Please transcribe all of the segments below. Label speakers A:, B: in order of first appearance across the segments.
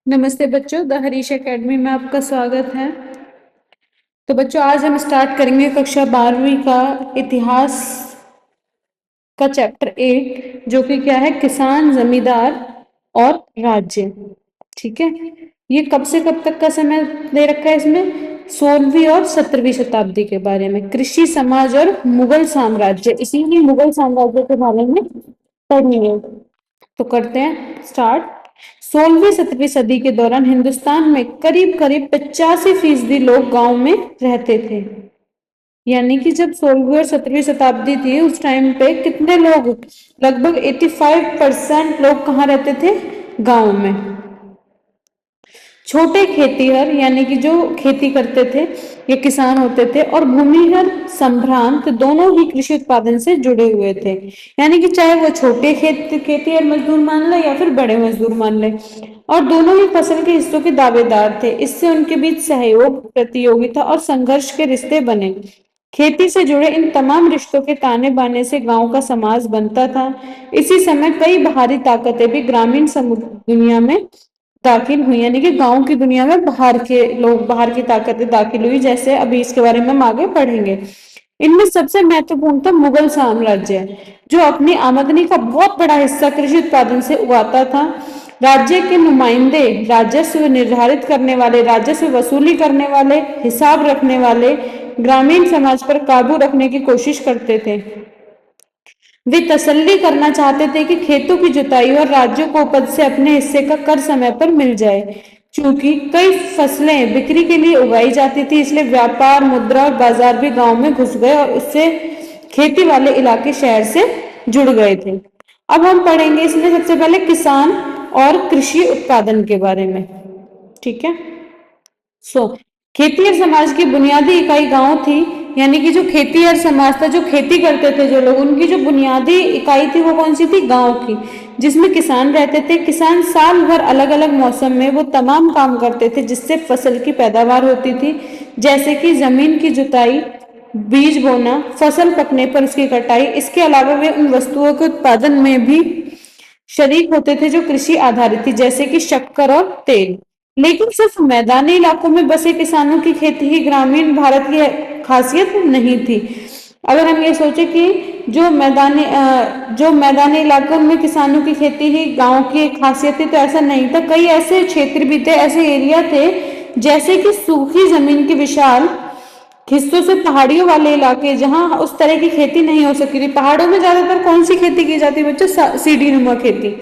A: नमस्ते बच्चों, the Harish academy में आपका स्वागत है। तो बच्चों, आज हम स्टार्ट करेंगे कक्षा 12वीं का इतिहास का चैप्टर 8, जो कि क्या है, किसान, जमींदार और राज्य। ठीक है, ये कब से कब तक का समय दे रखा है इसमें, 16वीं और 17वीं शताब्दी के बारे में, कृषि समाज और मुगल साम्राज्य, इसीलिए मुगल साम्राज्य के बारे में पढ़ेंगे। तो करते हैं स्टार्ट। 16वीं-17वीं सदी के दौरान हिंदुस्तान में करीब करीब 85% लोग गांव में रहते थे। यानी कि जब 16वीं और 17वीं शताब्दी थी, उस टाइम पे कितने लोग, लगभग 85% लोग कहाँ रहते थे, गांव में। छोटे खेतीहर यानी कि जो खेती करते थे, ये किसान होते थे, और भूमिहर संभ्रांत दोनों ही कृषि उत्पादन से जुड़े हुए थे। यानी कि चाहे वो छोटे खेतीहर मजदूर मान ले या फिर बड़े मजदूर मान ले, और दोनों ही फसल के हिस्सों के दावेदार थे। इससे उनके बीच सहयोग, प्रतियोगिता और संघर्ष के रिश्ते बने। खेती से जुड़े इन तमाम रिश्तों के ताने बाने से गांव का समाज बनता था। इसी समय कई बाहरी ताकतें भी ग्रामीण दुनिया में दाखिल हुई, यानी कि गांव की दुनिया में बाहर के लोग, बाहर की ताकतें दाखिल हुई, जैसे अभी इसके बारे में हम आगे पढ़ेंगे। इनमें सबसे महत्वपूर्ण था मुगल साम्राज्य, जो अपनी आमदनी का बहुत बड़ा हिस्सा कृषि उत्पादन से उगाता था। राज्य के नुमाइंदे राजस्व निर्धारित करने वाले, राजस्व वसूली करने वाले, हिसाब रखने वाले, ग्रामीण समाज पर काबू रखने की कोशिश करते थे। वे तसल्ली करना चाहते थे कि खेतों की जुताई और राज्यों को उपज से अपने हिस्से का कर समय पर मिल जाए। चूंकि कई फसलें बिक्री के लिए उगाई जाती थी, इसलिए व्यापार, मुद्रा और बाजार भी गांव में घुस गए और उससे खेती वाले इलाके शहर से जुड़ गए थे। अब हम पढ़ेंगे इसमें सबसे पहले किसान और कृषि उत्पादन के बारे में। ठीक है, खेतीहर समाज की बुनियादी इकाई गांव थी। यानी कि जो खेतीहर समाज था, जो खेती करते थे जो लोग, उनकी जो बुनियादी इकाई थी वो कौन सी थी, गांव की, जिसमें किसान रहते थे। किसान साल भर अलग अलग मौसम में वो तमाम काम करते थे जिससे फसल की पैदावार होती थी, जैसे कि जमीन की जुताई, बीज बोना, फसल पकने पर उसकी कटाई। इसके अलावा वे उन वस्तुओं के उत्पादन में भी शरीक होते थे जो कृषि आधारित थी, जैसे कि शक्कर और तेल। लेकिन सिर्फ मैदानी इलाकों में बसे किसानों की खेती ही ग्रामीण भारत की खासियत नहीं थी। अगर हम ये सोचे कि जो मैदानी इलाकों में किसानों की खेती ही गांव की एक खासियत थी, तो ऐसा नहीं था। कई ऐसे क्षेत्र भी थे, ऐसे एरिया थे, जैसे कि सूखी जमीन के विशाल हिस्सों से पहाड़ियों वाले इलाके, जहां उस तरह की खेती नहीं हो सकती थी। पहाड़ों में ज्यादातर कौन सी खेती की जाती है बच्चों, सीढ़ी नुमा खेती,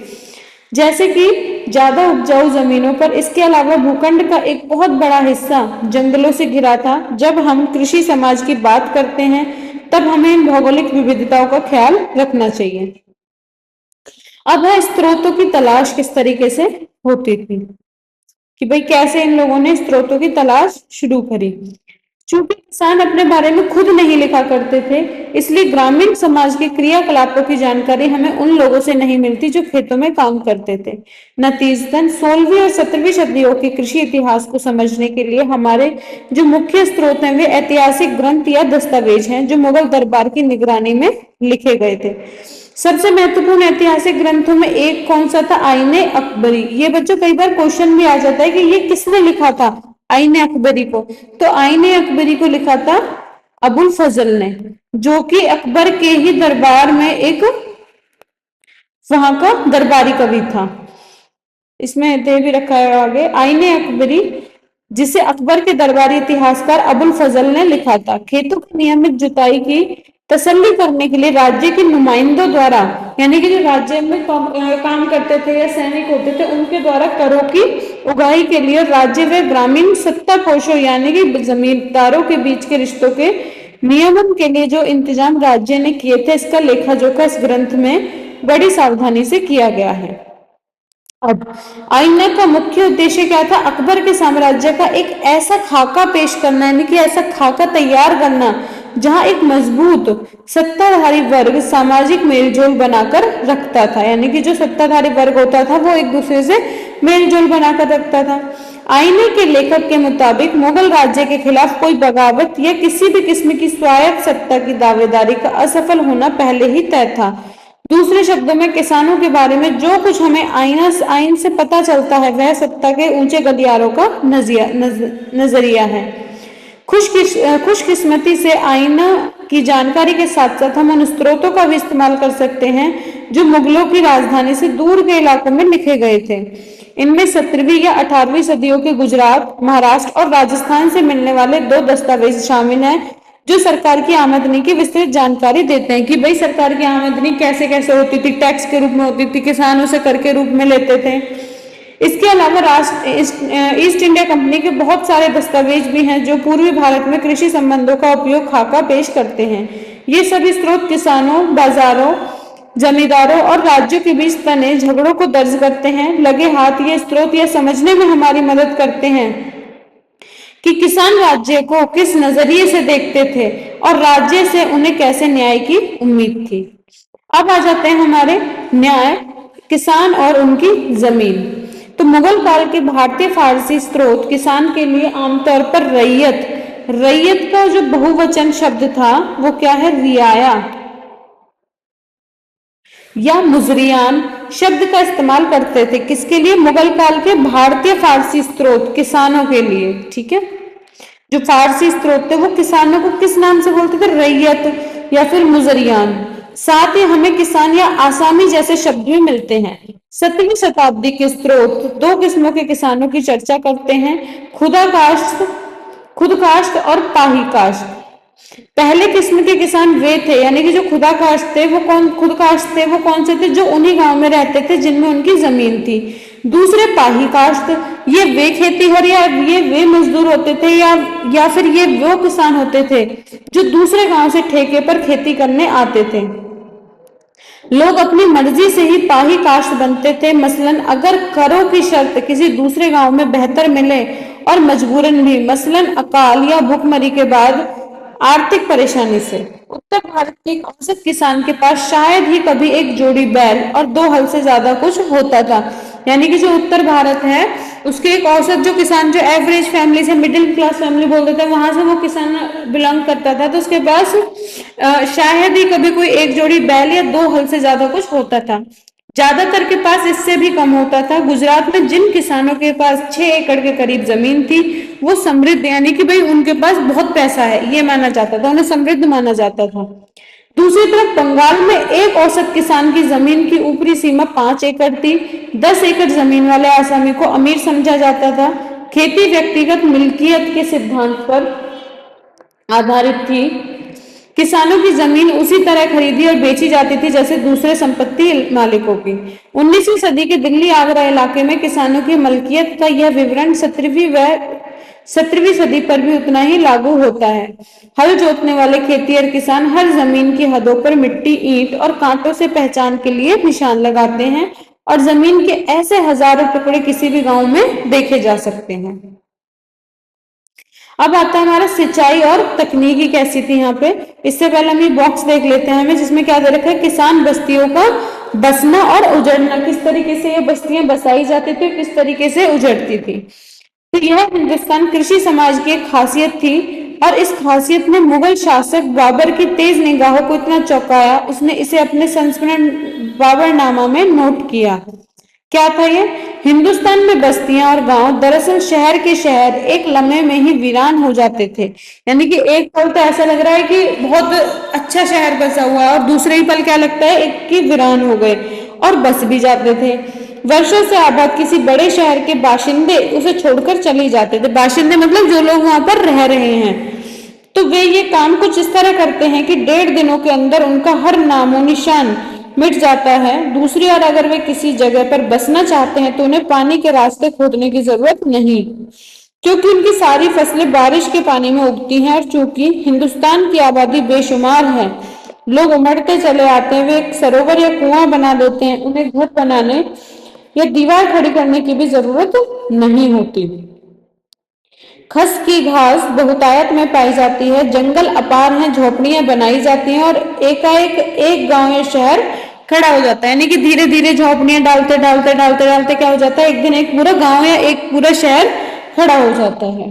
A: जैसे कि ज्यादा उपजाऊ जमीनों पर। इसके अलावा भूखंड का एक बहुत बड़ा हिस्सा जंगलों से घिरा था। जब हम कृषि समाज की बात करते हैं, तब हमें इन भौगोलिक विविधताओं का ख्याल रखना चाहिए। अब है स्रोतों की तलाश किस तरीके से होती थी, कि भाई कैसे इन लोगों ने स्रोतों की तलाश शुरू करी। चूंकि किसान अपने बारे में खुद नहीं लिखा करते थे, इसलिए ग्रामीण समाज के क्रियाकलापों की जानकारी हमें उन लोगों से नहीं मिलती जो खेतों में काम करते थे। नतीजतन 16वीं और 17वीं सदियों के कृषि इतिहास को समझने के लिए हमारे जो मुख्य स्रोत हैं, वे ऐतिहासिक ग्रंथ या दस्तावेज हैं जो मुगल दरबार की निगरानी में लिखे गए थे। सबसे महत्वपूर्ण ऐतिहासिक ग्रंथों में एक कौन सा था, आईने अकबरी। ये बच्चों कई बार क्वेश्चन भी आ जाता है कि ये किसने लिखा था आईने अकबरी को। तो आईने अकबरी को लिखा था अबुल फजल ने, जो कि अकबर के ही दरबार में एक वहां का दरबारी कवि था। इसमें दे भी रखा है आगे, आईने अकबरी, जिसे अकबर के दरबारी इतिहासकार अबुल फजल ने लिखा था। खेतों की नियमित जुताई की तसल्ली करने के लिए राज्य के नुमाइंदों द्वारा, यानी कि जो राज्य में काम करते थे या सैनिक होते थे, उनके द्वारा करों की उगाही के लिए राज्य व ग्रामीण सत्तापोषों यानी कि जमींदारों के बीच के रिश्तों के नियमन के लिए जो इंतजाम राज्य ने किए थे, इसका लेखा जोखा इस ग्रंथ में बड़ी सावधानी से किया गया है। अब आईने का मुख्य उद्देश्य क्या था, अकबर के साम्राज्य का एक ऐसा खाका पेश करना, यानी कि ऐसा खाका तैयार करना जहां एक मजबूत सत्ताधारी वर्ग सामाजिक मेलजोल बनाकर रखता था। यानी कि जो सत्ताधारी वर्ग होता था वो एक दूसरे से मेलजोल बनाकर रखता था। आईने के लेखक के मुताबिक मुगल राज्य के खिलाफ कोई बगावत या किसी भी किस्म की स्वायत्त सत्ता की दावेदारी का असफल होना पहले ही तय था। दूसरे शब्दों में किसानों के बारे में जो कुछ हमें आईन से पता चलता है वह सत्ता के ऊंचे गलियारों का नजरिया है। खुशकिस्मती से आईना की जानकारी के साथ साथ हम उन स्रोतों का भी इस्तेमाल कर सकते हैं जो मुगलों की राजधानी से दूर के इलाकों में लिखे गए थे। इनमें 17वीं या 18वीं सदियों के गुजरात, महाराष्ट्र और राजस्थान से मिलने वाले 2 दस्तावेज शामिल हैं जो सरकार की आमदनी की विस्तृत जानकारी देते हैं कि भाई सरकार की आमदनी कैसे कैसे होती थी, टैक्स के रूप में होती थी, किसानों से कर के रूप में लेते थे। इसके अलावा ईस्ट इंडिया कंपनी के बहुत सारे दस्तावेज भी हैं जो पूर्वी भारत में कृषि संबंधों का उपयोग खाका पेश करते हैं। ये सभी स्रोत किसानों, बाजारों, जमींदारों और राज्यों के बीच तने झगड़ों को दर्ज करते हैं। लगे हाथ ये स्रोत यह समझने में हमारी मदद करते हैं कि किसान राज्य को किस नजरिए से देखते थे और राज्य से उन्हें कैसे न्याय की उम्मीद थी। अब आ जाते हैं हमारे न्याय, किसान और उनकी जमीन। तो मुगल काल के भारतीय फारसी स्रोत किसान के लिए आमतौर पर रैयत का जो बहुवचन शब्द था वो क्या है, रियाया या मुजरियान शब्द का इस्तेमाल करते थे। किसके लिए? मुगल काल के भारतीय फारसी स्रोत किसानों के लिए। ठीक है, जो फारसी स्रोत थे वो किसानों को किस नाम से बोलते थे? रैयत या फिर मुजरियान। साथ ही हमें किसान या आसामी जैसे शब्द भी मिलते हैं। 7वीं शताब्दी के स्रोत 2 किस्मों के किसानों की चर्चा करते हैं, खुदकाश्त और पाही काश्त। पहले किस्म के किसान वे थे, यानी कि जो खुदकाश्त थे वो कौन से थे? जो उन्हीं गांव में रहते थे जिनमें उनकी जमीन थी। दूसरे पाही काश्त, ये वे खेतीहर या ये वे मजदूर होते थे या फिर ये वो किसान होते थे जो दूसरे गांव से ठेके पर खेती करने आते थे। लोग अपनी मर्जी से ही पाही काश्त बनते थे। मसलन अगर करों की शर्त किसी दूसरे गांव में बेहतर मिले और मजबूरन भी, मसलन अकाल या भुखमरी के बाद आर्थिक परेशानी से, उत्तर भारत के एक औसत किसान के पास शायद ही कभी एक जोड़ी बैल और 2 हल से ज्यादा कुछ होता था। यानी कि जो उत्तर भारत है उसके एक औसत जो किसान, जो एवरेज फैमिली से, मिडिल क्लास फैमिली बोल देते हैं, वहां से वो किसान बिलोंग करता था, तो उसके पास शायद ही कभी कोई एक जोड़ी बैल या 2 हल से ज्यादा कुछ होता था। ज्यादातर के पास इससे भी कम होता था। गुजरात में जिन किसानों के पास 6 एकड़ के करीब जमीन थी वो समृद्ध, यानी कि भाई उनके पास बहुत पैसा है ये माना जाता था, उन्हें समृद्ध माना जाता था। दूसरी तरफ बंगाल में एक औसत किसान की जमीन की ऊपरी सीमा 5 एकड़ थी। 10 एकड़ जमीन वाले आसामी को अमीर समझा जाता था। खेती व्यक्तिगत मिल्कियत के सिद्धांत पर आधारित थी। किसानों की जमीन उसी तरह खरीदी और बेची जाती थी जैसे दूसरे संपत्ति मालिकों की। 19वीं सदी के दिल्ली आगरा इलाके में किसानों की मलकियत का यह विवरण 17वीं सदी पर भी उतना ही लागू होता है। हल जोतने वाले खेतिहर किसान हर जमीन की हदों पर मिट्टी, ईंट और कांटों से पहचान के लिए निशान लगाते हैं और जमीन के ऐसे हजारों टुकड़े किसी भी गांव में देखे जा सकते हैं। अब आता है हमारा सिंचाई और तकनीकी कैसी थी यहाँ पे। इससे पहले हम ये बॉक्स देख लेते हैं हमें, जिसमें क्या दे रखा है, किसान बस्तियों का बसना और उजड़ना, किस तरीके से ये बस्तियां बसाई जाती थी, किस तरीके से उजड़ती थी। तो यह हिंदुस्तान कृषि समाज की एक खासियत थी और इस खासियत ने मुगल शासक बाबर की तेज निगाहों को इतना चौंकाया, उसने इसे अपने संस्मरण बाबरनामा में नोट किया। क्या था ये? हिंदुस्तान में बस्तियां और गांव दरअसल शहर के शहर एक लम्हे में ही वीरान हो जाते थे। यानी कि एक पल तो ऐसा लग रहा है कि बहुत अच्छा शहर बसा हुआ है और दूसरे ही पल क्या लगता है, एक की वीरान हो गए और बस भी जाते थे। वर्षों से आबाद किसी बड़े शहर के बाशिंदे उसे छोड़कर चले जाते थे। बाशिंदे मतलब जो लोग वहां पर रह रहे हैं, तो वे ये काम कुछ इस तरह करते हैं कि 1.5 दिनों के अंदर उनका हर नामो निशान मिट जाता है। दूसरी ओर अगर वे किसी जगह पर बसना चाहते हैं तो उन्हें पानी के रास्ते खोदने की जरूरत नहीं, क्योंकि उनकी सारी फसलें बारिश के पानी में उगती हैं और चूंकि हिंदुस्तान की आबादी बेशुमार है, लोग उमड़ते चले आते हैं, वे एक सरोवर या कुआं बना लेते हैं, उन्हें घर बनाने या दीवार खड़ी करने की भी जरूरत नहीं होती। खस की घास बहुतायत में पाई जाती है, जंगल अपार हैं, झोपड़ियां बनाई जाती हैं और एकाएक एक गांव या शहर खड़ा हो जाता है। यानी कि धीरे धीरे झोपड़ियां डालते डालते डालते डालते क्या हो जाता है, एक दिन एक पूरा गांव या एक पूरा शहर खड़ा हो जाता है।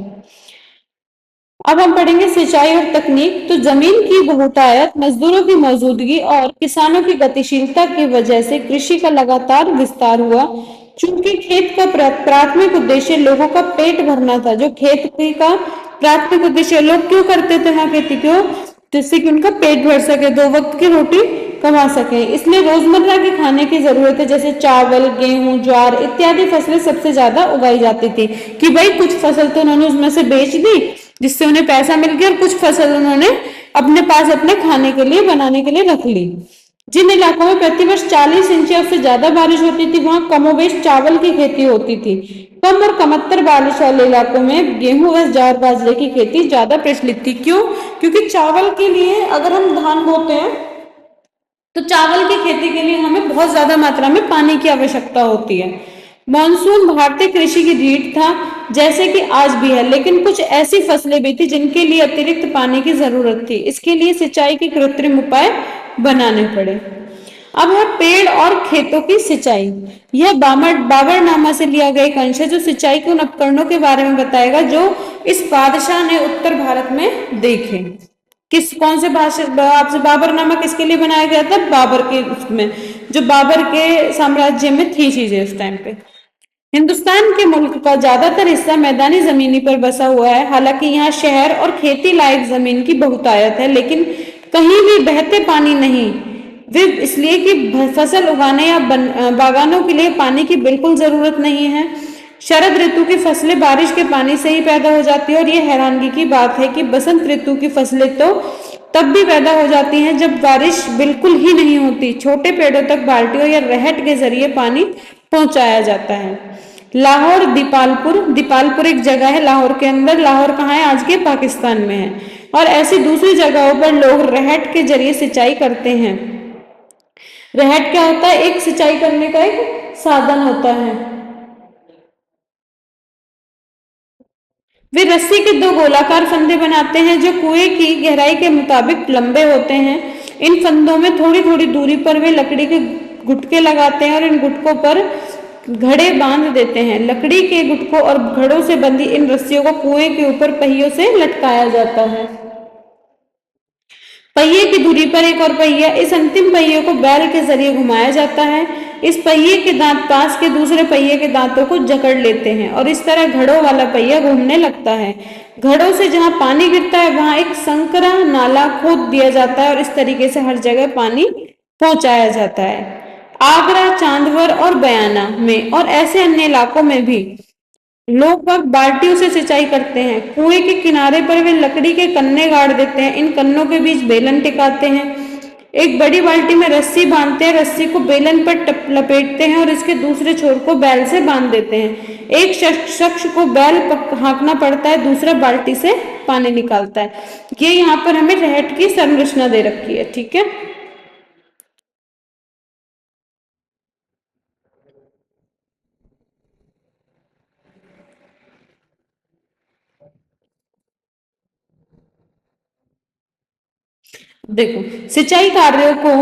A: अब हम पढ़ेंगे सिंचाई और तकनीक। तो जमीन की बहुतायत, मजदूरों की मौजूदगी और किसानों की गतिशीलता की वजह से कृषि का लगातार विस्तार हुआ। चूंकि खेत का प्राथमिक उद्देश्य लोगों का पेट भरना था, जो खेती का प्राथमिक उद्देश्य, लोग क्यों करते थे वहां खेती, क्यों, जिससे कि उनका पेट भर सके, दो वक्त की रोटी कमा सके। इसलिए रोजमर्रा के खाने की जरूरत है, जैसे चावल, गेहूं, ज्वार इत्यादि फसलें सबसे ज्यादा उगाई जाती थी। कि भाई कुछ फसल तो उन्होंने उसमें से बेच दी जिससे उन्हें पैसा मिल गया, और कुछ फसल उन्होंने अपने पास अपने खाने के लिए, बनाने के लिए रख ली। जिन इलाकों में प्रतिवर्ष 40 इंच या उससे ज्यादा बारिश होती थी, वहां कमोबेश चावल की खेती होती थी। कम और कमतर बारिश वाले इलाकों में गेहूं व ज्वार बाजरे की खेती ज्यादा प्रचलित थी। क्यों? क्योंकि चावल के लिए अगर हम धान बोते हैं तो चावल की खेती के लिए हमें बहुत ज्यादा मात्रा में पानी की आवश्यकता होती है। मानसून भारतीय कृषि की रीढ़ था, जैसे कि आज भी है, लेकिन कुछ ऐसी फसलें भी थी जिनके लिए अतिरिक्त पानी की जरूरत थी। इसके लिए सिंचाई के कृत्रिम उपाय बनाने पड़े। अब है पेड़ और खेतों की सिंचाई। यह बाबरनामा से लिया गया एक अंश है, जो सिंचाई के उन उपकरणों के बारे में बताएगा जो इस बादशाह ने उत्तर भारत में देखे। किस कौन से आपसे बाबरनामा किसके लिए बनाया गया था? बाबर के उसमें, जो बाबर के साम्राज्य में थी चीजें उस टाइम पे। हिंदुस्तान के मुल्क का ज्यादातर हिस्सा मैदानी जमीनी पर बसा हुआ है। हालांकि यहाँ शहर और खेती लायक जमीन की बहुतायत है, लेकिन कहीं भी बहते पानी नहीं। वे इसलिए कि फसल उगाने या बागानों के लिए पानी की बिल्कुल जरूरत नहीं है। शरद ऋतु की फसलें बारिश के पानी से ही पैदा हो जाती है, और यह हैरानगी की बात है कि बसंत ऋतु की फसलें तो तब भी पैदा हो जाती हैं जब बारिश बिल्कुल ही नहीं होती। छोटे पेड़ों तक बाल्टियों या रहट के जरिए पानी पहुंचाया जाता है। लाहौर, दीपालपुर, दीपालपुर एक जगह है लाहौर के अंदर। लाहौर कहाँ है? आज के पाकिस्तान में है। और ऐसी दूसरी जगहों पर लोग रहट के जरिए सिंचाई करते हैं। रहट क्या होता है? एक सिंचाई करने का एक साधन होता है। वे रस्सी के दो गोलाकार फंदे बनाते हैं जो कुएं की गहराई के मुताबिक लंबे होते हैं। इन फंदों में थोड़ी थोड़ी दूरी पर वे लकड़ी के गुटके लगाते हैं और इन गुटकों पर घड़े बांध देते हैं। लकड़ी के गुटकों और घड़ों से बंधी इन रस्सियों को कुएं के ऊपर पहियों से लटकाया जाता है। पहिए की धुरी पर एक और पहिया, इस अंतिम पहिए को बैल के जरिए घुमाया जाता है। इस पहिए के दांत पास के दूसरे पहिए के दांतों को जकड़ लेते हैं और इस तरह घड़ों वाला पहिया घूमने लगता है। घड़ों से जहां पानी गिरता है वहां एक संकरा नाला खोद दिया जाता है और इस तरीके से हर जगह पानी पहुंचाया जाता है। आगरा, चांदवर और बयाना में और ऐसे अन्य इलाकों में भी लोग बाग बाल्टियों से सिंचाई करते हैं। कुएं के किनारे पर वे लकड़ी के कन्ने गाड़ देते हैं। इन कन्नों के बीच बेलन टिकाते हैं। एक बड़ी बाल्टी में रस्सी बांधते हैं, रस्सी को बेलन पर लपेटते हैं और इसके दूसरे छोर को बैल से बांध देते हैं। एक शख्स को बैल हाँकना पड़ता है, दूसरा बाल्टी से पानी निकालता है। ये यहाँ पर हमें रहट की संरचना दे रखी है, ठीक है। देखो, सिंचाई कार्यों को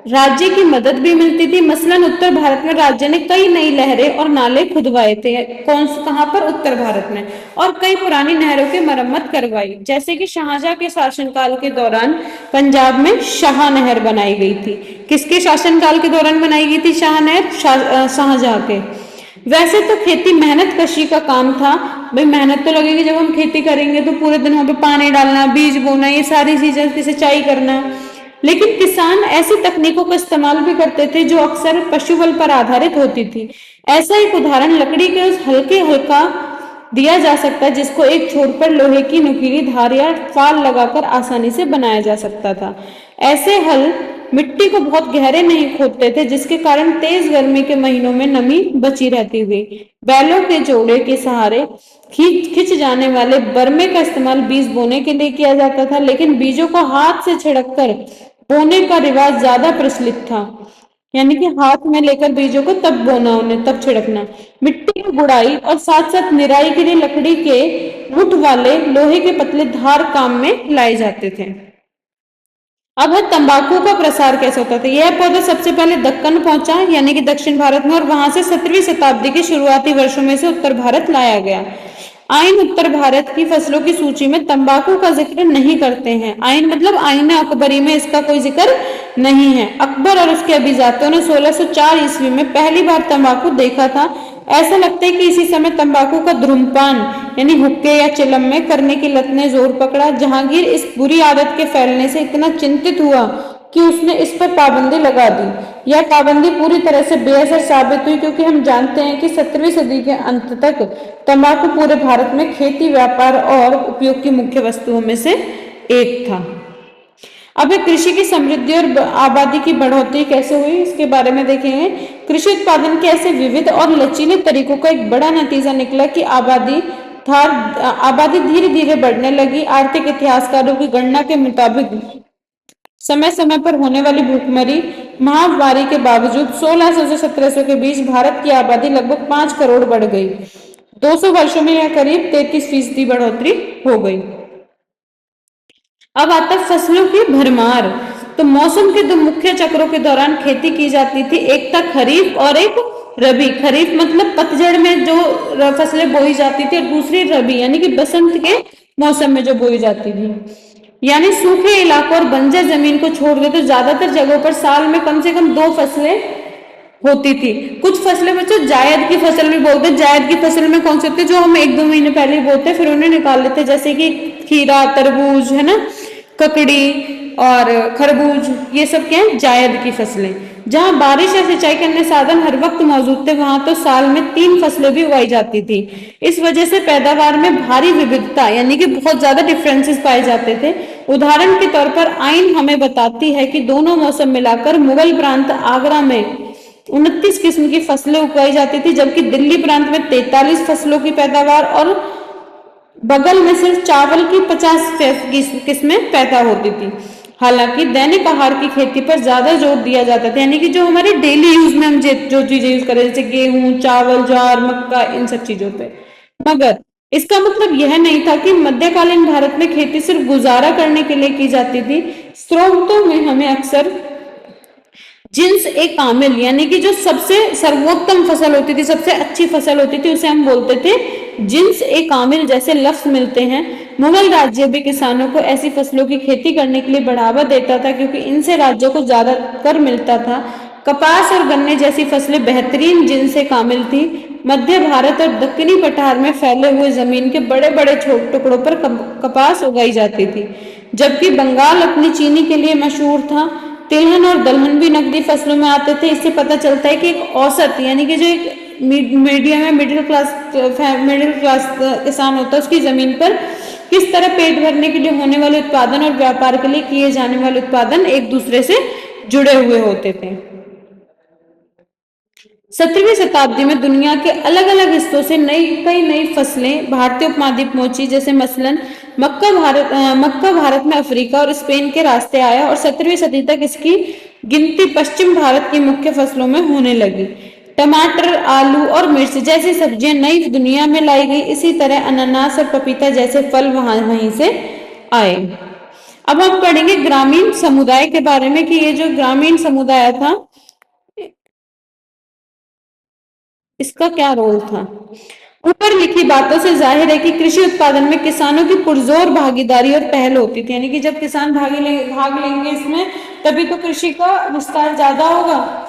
A: राज्य की मदद भी मिलती थी। मसलन उत्तर भारत में राज्य ने कई नई नहरें और नाले खुदवाए थे। कहाँ पर? उत्तर भारत में। और कई पुरानी नहरों की मरम्मत करवाई, जैसे कि शाहजहां के शासनकाल के दौरान पंजाब में शाह नहर बनाई गई थी। किसके शासनकाल के दौरान बनाई गई थी शाह नहर? शाहजहां के। वैसे तो खेती मेहनत कशी का काम था। भाई मेहनत तो लगेगी, जब हम खेती करेंगे तो पूरे दिन वहां पे पानी डालना, बीज बोना, ये सारी चीजें की सिंचाई करना। लेकिन किसान ऐसी तकनीकों का इस्तेमाल भी करते थे जो अक्सर पशु बल पर आधारित होती थी। ऐसा एक उदाहरण लकड़ी के उस हल्का दिया जा सकता है जिसको एक छोर पर लोहे की नुकीली धार या फाल लगाकर आसानी से बनाया जा सकता था। ऐसे हल मिट्टी को बहुत गहरे नहीं खोदते थे, जिसके कारण तेज गर्मी के महीनों में नमी बची रहती थी। बैलों के जोड़े के सहारे खिंच जाने वाले बरमे का इस्तेमाल बीज बोने के लिए किया जाता था, लेकिन बीजों को हाथ से छिड़क कर बोने का रिवाज ज्यादा प्रचलित था। यानी कि हाथ में लेकर बीजों को तब बोना, उन्हें तब छिड़कना। मिट्टी की गुड़ाई और साथ साथ निराई के लिए लकड़ी के मुठ वाले लोहे के पतले धार काम में लाए जाते थे। अब है तंबाकू का प्रसार कैसे होता था। यह पौधा सबसे पहले दक्कन पहुंचा, यानी कि दक्षिण भारत में, और वहां से 17वीं शताब्दी के शुरुआती वर्षों में से उत्तर भारत लाया गया। आइन उत्तर भारत की फसलों की सूची में तंबाकू का जिक्र नहीं करते हैं। आइन मतलब आइन अकबरी में इसका कोई जिक्र नहीं है। अकबर और उसके अभिजातों ने 1604 ईस्वी में पहली बार तंबाकू देखा था। ऐसा लगता है कि इसी समय तंबाकू का धूम्रपान यानी हुक्के या चिलम में करने की लत ने जोर पकड़ा। जहांगीर इस बुरी आदत के फैलने से इतना चिंतित हुआ कि उसने इस पर पाबंदी लगा दी। यह पाबंदी पूरी तरह से बेअसर साबित हुई, क्योंकि हम जानते हैं कि 17वीं सदी के अंत तक तंबाकू पूरे भारत में खेती, व्यापार और उपयोग की मुख्य वस्तुओं में से एक था। अब कृषि की समृद्धि और आबादी की बढ़ोतरी कैसे हुई, इसके बारे में देखेंगे। कृषि उत्पादन के ऐसे विविध और लचीले तरीकों का एक बड़ा नतीजा निकला कि आबादी धीरे धीरे बढ़ने लगी। आर्थिक इतिहासकारों की गणना के मुताबिक समय समय पर होने वाली भूखमरी, महामारी के बावजूद 1600 से 1700 के बीच भारत की आबादी लगभग 5 करोड़ बढ़ गई। 200 वर्षों में यह करीब 33% बढ़ोतरी हो गई। अब आता है फसलों की भरमार। तो मौसम के दो मुख्य चक्रों के दौरान खेती की जाती थी, एक था खरीफ और एक रबी। खरीफ मतलब पतझड़ में जो फसलें बोई जाती थी, और दूसरी रबी यानी कि बसंत के मौसम में जो बोई जाती थी। यानी सूखे इलाकों और बंजर जमीन को छोड़ दे तो ज्यादातर जगहों पर साल में कम से कम 2 फसलें होती थी। कुछ फसलें बच्चों जायद की फसल भी बोलते हैं। जायद की फसल में कौन सी होती है, जो हम 1-2 महीने पहले ही बोलते हैं फिर उन्हें निकाल लेते हैं, जैसे कि खीरा, तरबूज, है ना, ककड़ी और खरबूज, ये सब क्या है, जायद की फसलें। जहां बारिश या सिंचाई के अन्य साधन हर वक्त मौजूद थे, वहां तो साल में 3 फसलें भी उगाई जाती थी। इस वजह से पैदावार में भारी विविधता यानी कि बहुत ज्यादा डिफरेंसेस पाए जाते थे। उदाहरण के तौर पर आइन हमें बताती है कि दोनों मौसम मिलाकर मुगल प्रांत आगरा में 29 किस्म की फसलें उगाई जाती थी, जबकि दिल्ली प्रांत में 43 फसलों की पैदावार और बगल में सिर्फ चावल की 50 किस्में पैदा होती थी। हालांकि दैनिक आहार की खेती पर ज्यादा जोर दिया जाता था, यानी कि जो हमारे डेली यूज में हम जो चीजें यूज करें, जैसे गेहूं, चावल, ज्वार, मक्का, इन सब चीजों पे। मगर इसका मतलब यह नहीं था कि मध्यकालीन भारत में खेती सिर्फ गुजारा करने के लिए की जाती थी। स्रोतों में हमें अक्सर जिन्स ए कामिल यानी कि जो सबसे सर्वोत्तम फसल होती थी, सबसे अच्छी फसल होती थी, उसे हम बोलते थे जिन्स ए कामिल जैसे लफ्ज मिलते हैं। मुगल राज्य भी किसानों को ऐसी फसलों की खेती करने के लिए बढ़ावा देता था, क्योंकि इनसे राज्यों को ज्यादा कर मिलता था। कपास और गन्ने जैसी फसलें बेहतरीन जिन्स ए कामिल थी। मध्य भारत और दक्षिणी पठार में फैले हुए जमीन के बड़े बड़े छोटे टुकड़ों पर कपास उगाई जाती थी, जबकि बंगाल अपनी चीनी के लिए मशहूर था। तिलहन और दलहन भी नकदी फसलों में आते थे। इससे पता चलता है कि एक औसत यानी कि जो एक मीडियम है, मिडिल क्लास किसान होता है, उसकी जमीन पर किस तरह पेट भरने के लिए होने वाले उत्पादन और व्यापार के लिए किए जाने वाले उत्पादन एक दूसरे से जुड़े हुए होते थे। 17वीं शताब्दी में दुनिया के अलग अलग हिस्सों से कई नई फसलें भारतीय उपमहाद्वीप पहुंची, जैसे मसलन मक्का भारत में अफ्रीका और स्पेन के रास्ते आया, और 17वीं सदी तक इसकी गिनती पश्चिम भारत की मुख्य फसलों में होने लगी। टमाटर, आलू और मिर्च जैसी सब्जियां नई दुनिया में लाई गई। इसी तरह अनानास और पपीता जैसे फल वहीं से आए। अब हम पढ़ेंगे ग्रामीण समुदाय के बारे में कि ये जो ग्रामीण समुदाय था इसका क्या रोल था। ऊपर लिखी बातों से जाहिर है कि कृषि उत्पादन में किसानों की पुरजोर भागीदारी और पहल होती थी, यानी कि जब किसान भाग लेंगे इसमें, तभी तो कृषि का विस्तार ज्यादा होगा।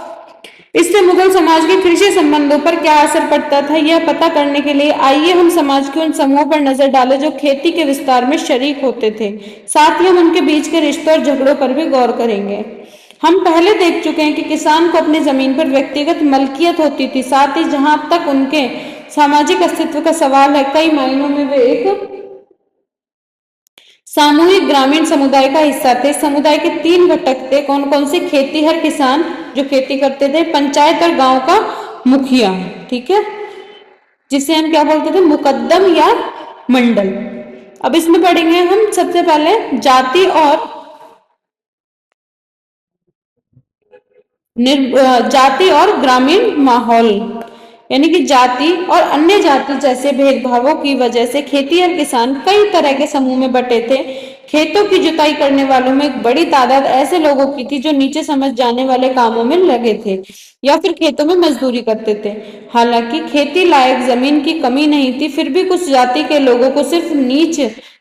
A: इससे मुगल समाज के कृषि संबंधों पर क्या असर पड़ता था, यह पता करने के लिए आइए हम समाज के उन समूहों पर नजर डालें जो खेती के विस्तार में शरीक होते थे। साथ ही हम उनके बीच के रिश्तों और झगड़ों पर भी गौर करेंगे। हम पहले देख चुके हैं कि किसान को अपनी जमीन पर व्यक्तिगत मलकियत होती थी। साथ ही जहां तक उनके सामाजिक अस्तित्व का सवाल है, कई मायनों में वे एक सामूहिक ग्रामीण समुदाय का हिस्सा थे। समुदाय के 3 घटक थे। कौन कौन से? खेतीहर किसान जो खेती करते थे, पंचायत और गांव का मुखिया, ठीक है, जिसे हम क्या बोलते थे, मुकद्दम या मंडल। अब इसमें पढ़ेंगे हम सबसे पहले जाति और ग्रामीण माहौल, यानी कि जाति और अन्य जाति जैसे भेदभावों की वजह से खेतीहर किसान कई तरह के समूह में बटे थे। खेतों की जुताई करने वालों में एक बड़ी तादाद ऐसे लोगों की थी जो नीचे समझ जाने वाले कामों में लगे थे या फिर खेतों में मजदूरी करते थे। हालांकि खेती लायक जमीन की कमी नहीं थी, फिर भी कुछ जाति के लोगों को सिर्फ नीच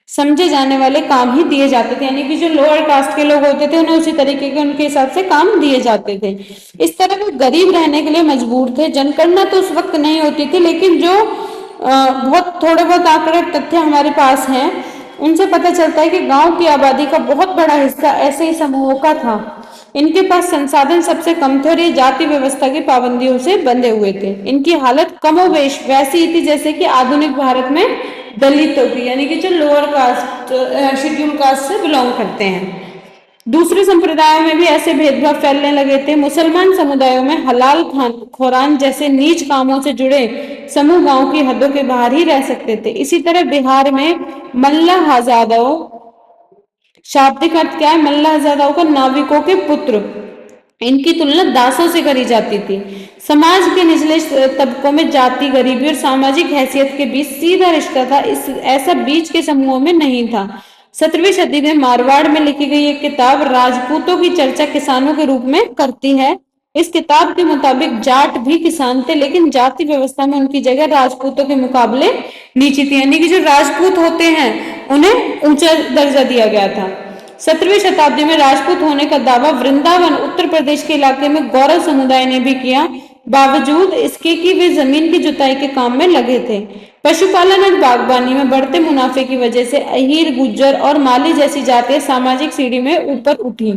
A: समझे जाने वाले काम ही दिए जाते थे, यानी कि जो लोअर कास्ट के लोग होते थे उन्हें उसी तरीके के उनके हिसाब से काम दिए जाते थे। इस तरह वे गरीब रहने के लिए मजबूर थे। जनगणना तो उस वक्त नहीं होती थी, लेकिन जो बहुत थोड़े बहुत आंकड़े तथ्य हमारे पास हैं उनसे पता चलता है कि गांव की आबादी का बहुत बड़ा हिस्सा ऐसे ही समूहों का था। इनके पास संसाधन सबसे कम थे और ये जाति व्यवस्था की पाबंदियों से बंधे हुए थे। इनकी हालत कमोबेश वैसी ही थी जैसे कि आधुनिक भारत में दलितों की, यानी कि जो लोअर कास्ट शेड्यूल कास्ट से बिलोंग करते हैं। दूसरे संप्रदायों में भी ऐसे भेदभाव फैलने लगे थे। मुसलमान समुदायों में हलाल खोरान जैसे नीच कामों से जुड़े समूह गांव की हदों के बाहर ही रह सकते थे। इसी तरह बिहार में मल्लाहजादाओं, शाब्दिक अर्थ क्या है, मल्लाहजादाओं का नाविकों के पुत्र, इनकी तुलना दासों से करी जाती थी। समाज के निचले तबकों में जाति, गरीबी और सामाजिक हैसियत के बीच सीधा रिश्ता था। इस ऐसा बीच के समूहों में नहीं था। 17वीं सदी में मारवाड़ में लिखी गई एक किताब राजपूतों की चर्चा किसानों के रूप में करती है। इस किताब के मुताबिक जाट भी किसान थे, लेकिन जाति व्यवस्था में उनकी जगह राजपूतों के मुकाबले नीची थी, यानी कि जो राजपूत होते हैं उन्हें ऊंचा दर्जा दिया गया था। 17वीं शताब्दी में राजपूत होने का दावा वृंदावन उत्तर प्रदेश के इलाके में गौरव समुदाय ने भी किया, बावजूद इसके कि वे जमीन की जुताई के काम में लगे थे। पशुपालन और बागबानी में बढ़ते मुनाफे की वजह से अहीर, गुज्जर और माली जैसी जातियां सामाजिक सीढ़ी में ऊपर उठी।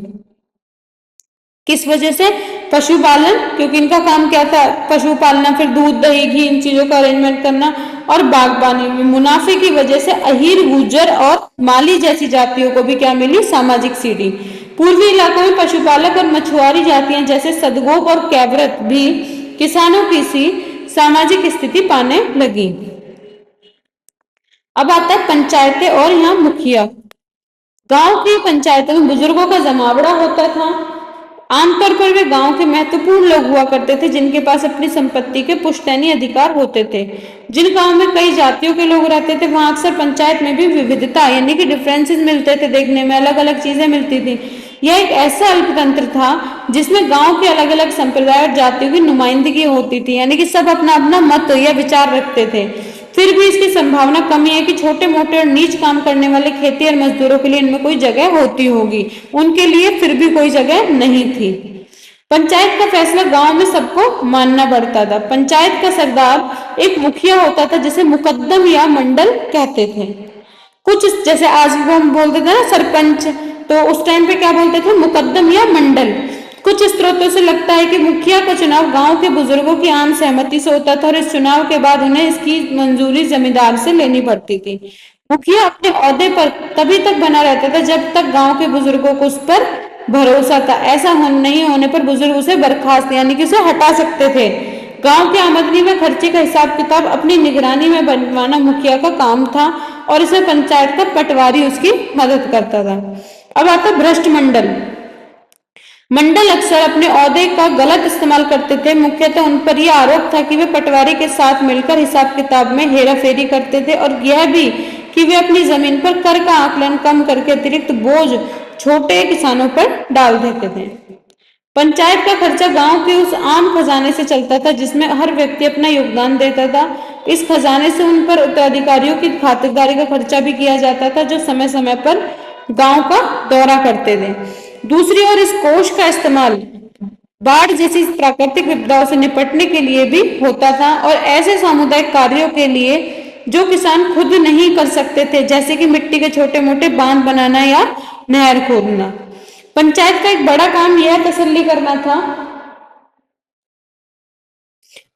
A: किस वजह से? पशुपालन, क्योंकि इनका काम क्या था, पशु पालना, फिर दूध दही घी इन चीजों का अरेंजमेंट करना। और बागबानी में मुनाफे की वजह से अहीर, गुज्जर और माली जैसी जातियों को भी क्या मिली, सामाजिक सीढ़ी। पूर्वी इलाकों में पशुपालक और मछुआरी जातियां जैसे सदगोप और कैवरत भी किसानों की सी सामाजिक स्थिति पाने लगी। अब आता है पंचायतें और यहाँ मुखिया। गांव की पंचायतों में बुजुर्गों का जमावड़ा होता था। आमतौर पर वे गांव के महत्वपूर्ण लोग हुआ करते थे जिनके पास अपनी संपत्ति के पुश्तैनी अधिकार होते थे। जिन गांव में कई जातियों के लोग रहते थे वहां अक्सर पंचायत में भी विविधता यानी कि डिफरेंसेस मिलते थे, देखने में अलग अलग चीजें मिलती थी। यह एक ऐसा अल्पतंत्र था जिसमें गांव के अलग अलग संप्रदाय और जातियों की नुमाइंदगी होती थी, यानी कि सब अपना अपना मत या विचार रखते थे। फिर भी इसकी संभावना कमी है कि छोटे मोटे और नीच काम करने वाले खेती और मजदूरों के लिए इनमें कोई जगह होती होगी, उनके लिए फिर भी कोई जगह नहीं थी। पंचायत का फैसला गांव में सबको मानना पड़ता था। पंचायत का सरदार एक मुखिया होता था जिसे मुकद्दम या मंडल कहते थे। कुछ जैसे आज हम बोलते थे ना सरपंच, तो उस टाइम पे क्या बोलते थे, मुकद्दम या मंडल। कुछ स्रोतों से लगता है कि मुखिया का चुनाव गांव के बुजुर्गों की आम सहमति से होता था और इस चुनाव के बाद उन्हें इसकी मंजूरी जमींदार से लेनी पड़ती थी। मुखिया अपने ओहदे पर तभी तक बना रहता था जब तक गांव के बुजुर्गों को उस पर भरोसा था। ऐसा नहीं होने पर बुजुर्ग उसे बर्खास्त यानी कि उसे हटा सकते थे। गांव की आमदनी में खर्चे का हिसाब किताब अपनी निगरानी में बनवाना मुखिया का काम था और इसमें पंचायत का पटवारी उसकी मदद करता था। अब आता भ्रष्ट मंडल। मंडल अक्सर अपने ओहदे का गलत इस्तेमाल करते थे। मुख्यतः उन पर यह आरोप था कि वे पटवारी के साथ मिलकर हिसाब किताब में हेराफेरी करते थे और यह भी कि वे अपनी जमीन पर कर का आकलन कम करके अतिरिक्त बोझ छोटे किसानों पर डाल देते थे। पंचायत का खर्चा गांव के उस आम खजाने से चलता था जिसमें हर व्यक्ति अपना योगदान देता था। इस खजाने से उन पर उत्तराधिकारियों की खातिरदारी का खर्चा भी किया जाता था जो समय समय पर गांव का दौरा करते थे। दूसरी ओर इस कोष का इस्तेमाल बाढ़ जैसी प्राकृतिक विपदाओं से निपटने के लिए भी होता था और ऐसे सामुदायिक कार्यों के लिए जो किसान खुद नहीं कर सकते थे, जैसे कि मिट्टी के छोटे मोटे बांध बनाना या नहर खोदना। पंचायत का एक बड़ा काम यह तसल्ली करना था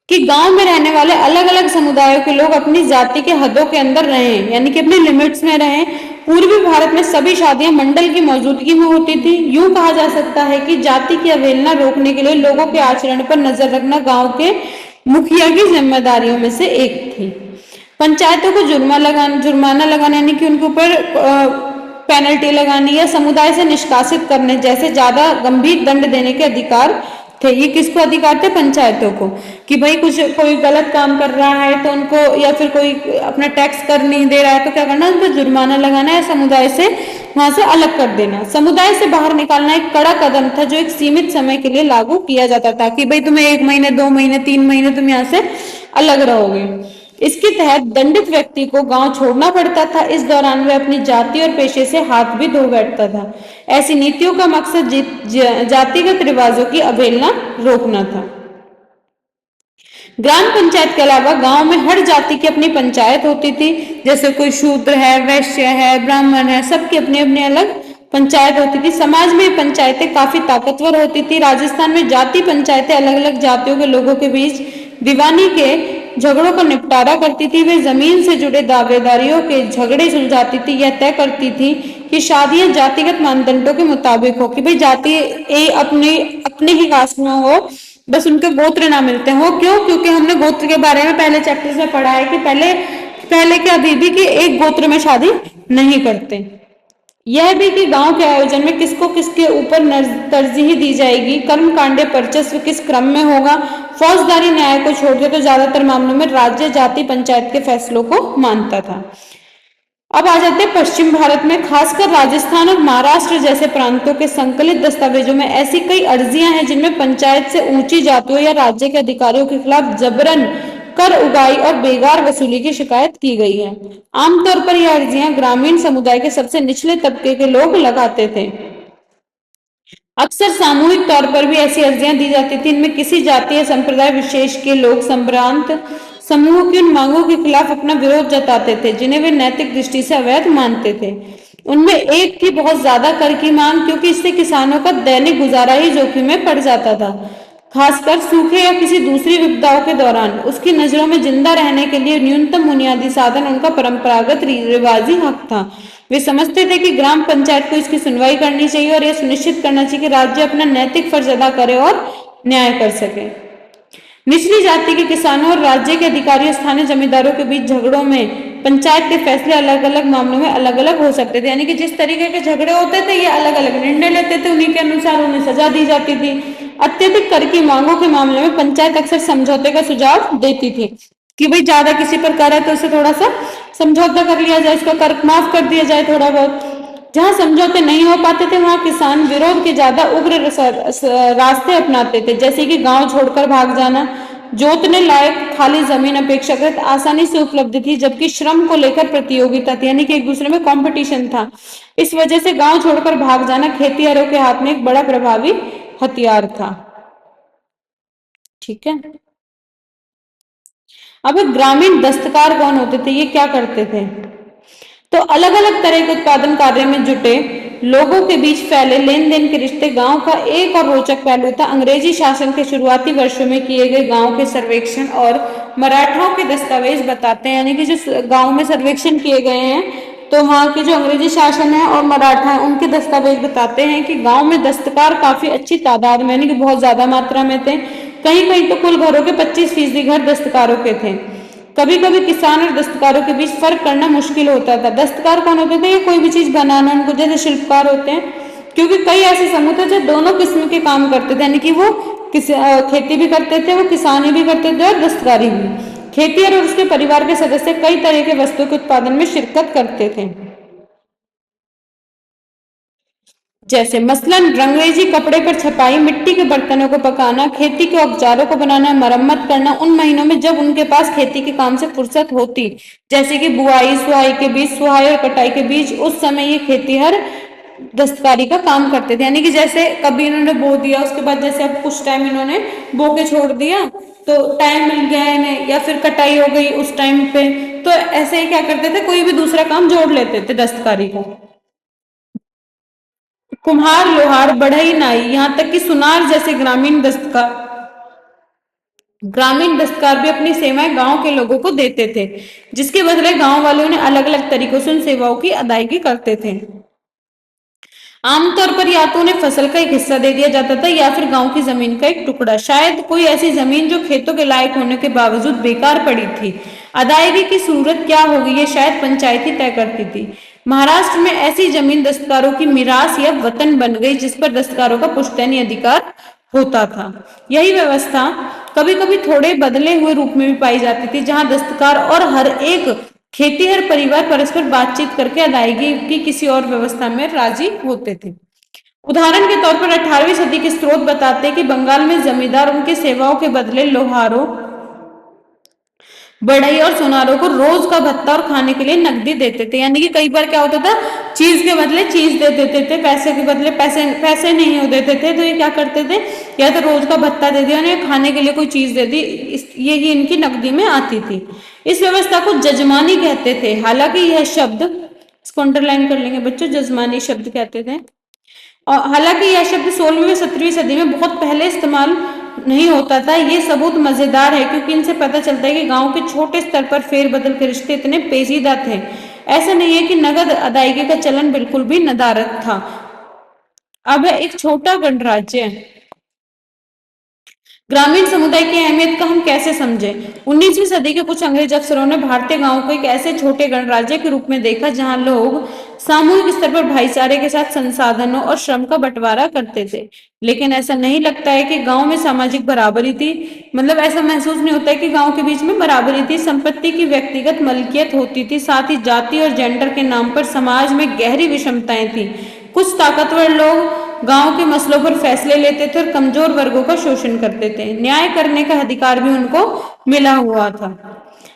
A: कि गांव में रहने वाले अलग अलग समुदायों के लोग अपनी जाति के हदों के अंदर रहें, यानी कि अपने लिमिट्स में रहें। पूर्वी भारत में सभी शादियां मंडल की मौजूदगी में होती थी। यूं कहा जा सकता है कि जाति की अवहेलना रोकने के लिए लोगों के आचरण पर नजर रखना गांव के मुखिया की जिम्मेदारियों में से एक थी। पंचायतों को जुर्माना लगाना यानी कि उनके ऊपर पेनल्टी लगानी या समुदाय से निष्कासित करने जैसे ज्यादा गंभीर दंड देने के अधिकार थे। ये किसको अधिकार थे? पंचायतों को, कि भाई कुछ कोई गलत काम कर रहा है तो उनको, या फिर कोई अपना टैक्स कर नहीं दे रहा है तो क्या करना, उनको जुर्माना लगाना है, समुदाय से वहां से अलग कर देना। समुदाय से बाहर निकालना एक कड़ा कदम था जो एक सीमित समय के लिए लागू किया जाता था कि भाई तुम्हें 1 महीने 2 महीने 3 महीने तुम यहाँ से अलग रहोगे। इसके तहत दंडित व्यक्ति को गांव छोड़ना पड़ता था। इस दौरान वह अपनी जाति और पेशे से हाथ भी धो बैठता था। ऐसी नीतियों का मकसद जातिगत रिवाजों की अवहेलना रोकना था। ग्राम पंचायत के अलावा गांव में हर जाति की अपनी पंचायत होती थी। जैसे कोई शूद्र है, वैश्य है, ब्राह्मण है, सबकी अपनी अपनी अलग पंचायत होती थी। समाज में पंचायतें काफी ताकतवर होती थी। राजस्थान में जाति पंचायतें अलग अलग जातियों के लोगों के बीच दीवानी के झगड़ों का निपटारा करती थी। वे जमीन से जुड़े दावेदारियों के झगड़े सुलझाती थी। यह तय करती थी कि शादियां जातिगत मानदंडों के मुताबिक हो, कि भाई जाति अपने अपने ही कास्ट में हो, बस उनके गोत्र ना मिलते हो। क्यों? क्योंकि हमने गोत्र के बारे में पहले चैप्टर में पढ़ा है कि पहले पहले के अभी भी कि एक गोत्र में शादी नहीं करते। यह भी कि गांव के आयोजन में किसको किसके ऊपर तरजीह दी जाएगी, कर्म कांडे वर्चस्व किस क्रम में होगा। फौजदारी न्याय को छोड़ दे तो ज्यादातर मामलों में राज्य जाति पंचायत के फैसलों को मानता था। अब आ जाते हैं पश्चिम भारत में। खासकर राजस्थान और महाराष्ट्र जैसे प्रांतों के संकलित दस्तावेजों में ऐसी कई अर्जियां हैं जिनमें पंचायत से ऊंची जातियों या राज्य के अधिकारियों के खिलाफ जबरन कर उगाई और बेगार वसूली की शिकायत की गई है। आमतौर पर यह अर्जियां ग्रामीण समुदाय के सबसे निचले तबके के लोग लगाते थे। अक्सर सामूहिक तौर पर भी ऐसी अर्जियां दी जाती थी। इनमें किसी जाति या संप्रदाय विशेष के लोग संभ्रांत समूह की उन मांगों के खिलाफ अपना विरोध जताते थे जिन्हें वे नैतिक दृष्टि से अवैध मानते थे। उनमें एक थी बहुत ज्यादा कर की मांग, क्योंकि इससे किसानों का दैनिक गुजारा ही जोखिम में पड़ जाता था। खासकर सूखे या किसी दूसरी विपदाओं के दौरान उसकी नजरों में जिंदा रहने के लिए न्यूनतम बुनियादी साधन उनका परंपरागत रिवाजी हक था। वे समझते थे कि ग्राम पंचायत को इसकी सुनवाई करनी चाहिए और यह सुनिश्चित करना चाहिए कि राज्य अपना नैतिक फर्ज अदा करे और न्याय कर सके। निचली जाति के किसानों और राज्य के अधिकारियों स्थानीय जमींदारों के बीच झगड़ों में पंचायत के फैसले अलग अलग मामलों में अलग अलग हो सकते थे। यानी कि जिस तरीके के झगड़े होते थे ये अलग अलग निर्णय लेते थे, उन्हीं के अनुसार उन्हें सजा दी जाती थी। अत्यधिक कर की मांगों के मामले में पंचायत अक्सर समझौते का सुझाव देती थी कि भाई ज्यादा किसी पर कर है तो उसे थोड़ा सा समझौता कर लिया जाए, इसका कर माफ कर दिया जाए थोड़ा बहुत। जहां समझौते नहीं हो पाते थे वहां किसान विरोध के ज्यादा उग्र रास्ते अपनाते थे, जैसे कि गांव छोड़कर भाग जाना। जोतने लायक खाली जमीन अपेक्षाकृत आसानी से उपलब्ध थी, जबकि श्रम को लेकर प्रतियोगिता थी, यानी कि एक दूसरे में कंपटीशन था। इस वजह से गांव छोड़कर भाग जाना खेतिहरों के हाथ में एक बड़ा प्रभावी हथियार था। ठीक है। अब ग्रामीण दस्तकार कौन होते थे, ये क्या करते थे? तो अलग अलग तरह के उत्पादन कार्य में जुटे लोगों के बीच फैले लेन देन के रिश्ते गांव का एक और रोचक पहलू था। अंग्रेजी शासन के शुरुआती वर्षों में किए गए गांव के सर्वेक्षण और मराठाओं के दस्तावेज बताते हैं, यानी कि जो गांव में सर्वेक्षण किए गए हैं तो वहां के जो अंग्रेजी शासन है और मराठा है उनके दस्तावेज बताते हैं कि गांव में दस्तकार काफी अच्छी तादाद में, यानी कि बहुत ज्यादा मात्रा में थे। कहीं कहीं तो कुल घरों के 25% घर दस्तकारों के थे। कभी कभी किसान और दस्तकारों के बीच फर्क करना मुश्किल होता था। दस्तकार कौन होते थे? ये कोई भी चीज बनाना, उनको जैसे शिल्पकार होते हैं, क्योंकि कई ऐसे समूह थे जो दोनों किस्म के काम करते थे, यानी कि वो खेती भी करते थे, वो किसानी भी करते थे और दस्तकारी भी। खेतीहर और उसके परिवार के सदस्य कई तरह के वस्तुओं के उत्पादन में शिरकत करते थे, जैसे मसलन रंगरेजी कपड़े पर छपाई, मिट्टी के बर्तनों को पकाना, खेती के औजारों को बनाना, मरम्मत करना। उन महीनों में जब उनके पास खेती के काम से फुर्सत होती, जैसे कि बुआई सुहाई के बीच, सुहाई और कटाई के बीच, उस समय ये खेतीहर दस्तकारी का काम करते थे। यानी कि जैसे कभी इन्होंने बो दिया, उसके बाद जैसे अब कुछ टाइम इन्होंने बो के छोड़ दिया तो टाइम मिल गया इन्हें, या फिर कटाई हो गई उस टाइम पे, तो ऐसे ही क्या करते थे, कोई भी दूसरा काम जोड़ लेते थे दस्तकारी का। कुम्हार, लोहार, बढ़ई, नाई, यहाँ तक कि सुनार जैसे ग्रामीण दस्तकार भी अपनी सेवाएं गांव के लोगों को देते थे, जिसके बदले गांव वाले उन्हें अलग अलग तरीकों से उन सेवाओं की अदायगी करते थे। आमतौर पर या तो उन्हें फसल का एक हिस्सा दे दिया जाता था या फिर गांव की जमीन का एक टुकड़ा, शायद कोई ऐसी जमीन जो खेतों के लायक होने के बावजूद बेकार पड़ी थी। अदायगी की सूरत क्या होगी ये शायद पंचायत ही तय करती थी। महाराष्ट्र में ऐसी जमीन दस्तकारों की मिरास या वतन बन गई, जिस पर दस्तकारों का पुश्तैनी अधिकार होता था। यही व्यवस्था कभी कभी थोड़े बदले हुए रूप में भी पाई जाती थी, जहां दस्तकार और हर एक खेतीहर परिवार परस्पर बातचीत करके अदायगी की किसी और व्यवस्था में राजी होते थे। उदाहरण के तौर पर 18वीं सदी के स्रोत बताते हैं कि बंगाल में जमींदार उनके सेवाओं के बदले लोहारों, बढ़ई और सुनारों को रोज का भत्ता और खाने के लिए नकदी देते थे। यानी कि कई बार क्या होता था, चीज के बदले चीज दे देते थे, पैसे के बदले पैसे नहीं हो देते थे, तो ये क्या करते थे, या तो रोज का भत्ता दे दिया या खाने के लिए कोई चीज दे दी, यही इनकी नकदी में आती थी। इस व्यवस्था को जजमानी कहते थे। हालांकि यह शब्द, इसको अंडरलाइन कर लेंगे बच्चों, जजमानी शब्द कहते थे। और हालांकि यह शब्द 16वीं व 17वीं सदी में बहुत पहले इस्तेमाल नहीं होता था। ये सबूत मजेदार है क्योंकि इनसे पता चलता है कि गांव के छोटे स्तर पर फेरबदल के रिश्ते इतने पेचीदा थे। ऐसा नहीं है कि नगद अदायगी का चलन बिल्कुल भी नदारद था। अब है एक छोटा गणराज्य। ग्रामीण समुदाय की अहमियत का हम कैसे समझें? 19वीं सदी के कुछ अंग्रेज अफसरों ने भारतीय गांवों को एक ऐसे छोटे गणराज्य के रूप में देखा जहां लोग सामूहिक स्तर पर भाईचारे के साथ संसाधनों और श्रम का बंटवारा करते थे। लेकिन ऐसा नहीं लगता है कि गांव में सामाजिक बराबरी थी। मतलब ऐसा महसूस नहीं होता है कि गांव के बीच में बराबरी थी। संपत्ति की व्यक्तिगत मलकियत होती थी, साथ ही जाति और जेंडर के नाम पर समाज में गहरी विषमताएं थी। कुछ ताकतवर लोग गांव के मसलों पर फैसले लेते थे और कमजोर वर्गों का शोषण करते थे। न्याय करने का अधिकार भी उनको मिला हुआ था।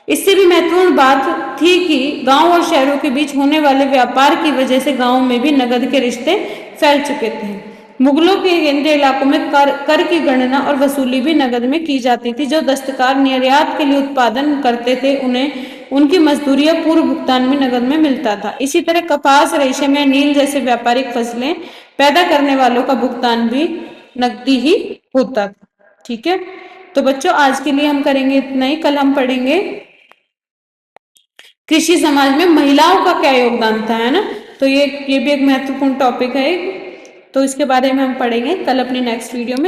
A: इससे भी महत्वपूर्ण बात थी कि गांव और शहरों के बीच होने वाले व्यापार की वजह से गांव में भी नगद के रिश्ते फैल चुके थे। मुगलों के केंद्रीय इलाकों में कर की गणना और वसूली भी नगद में की जाती थी। जो दस्तकार निर्यात के लिए उत्पादन करते थे उन्हें उनकी मजदूरी या पूर्व भुगतान भी नगद में मिलता था। इसी तरह कपास, रेशम या नील जैसे व्यापारिक फसलें पैदा करने वालों का भुगतान भी नकदी ही होता था। ठीक है, तो बच्चों आज के लिए हम करेंगे इतना ही। कल हम पढ़ेंगे कृषि समाज में महिलाओं का क्या योगदान था, है ना। तो ये भी एक महत्वपूर्ण टॉपिक है, तो इसके बारे में हम पढ़ेंगे कल अपनी नेक्स्ट वीडियो में।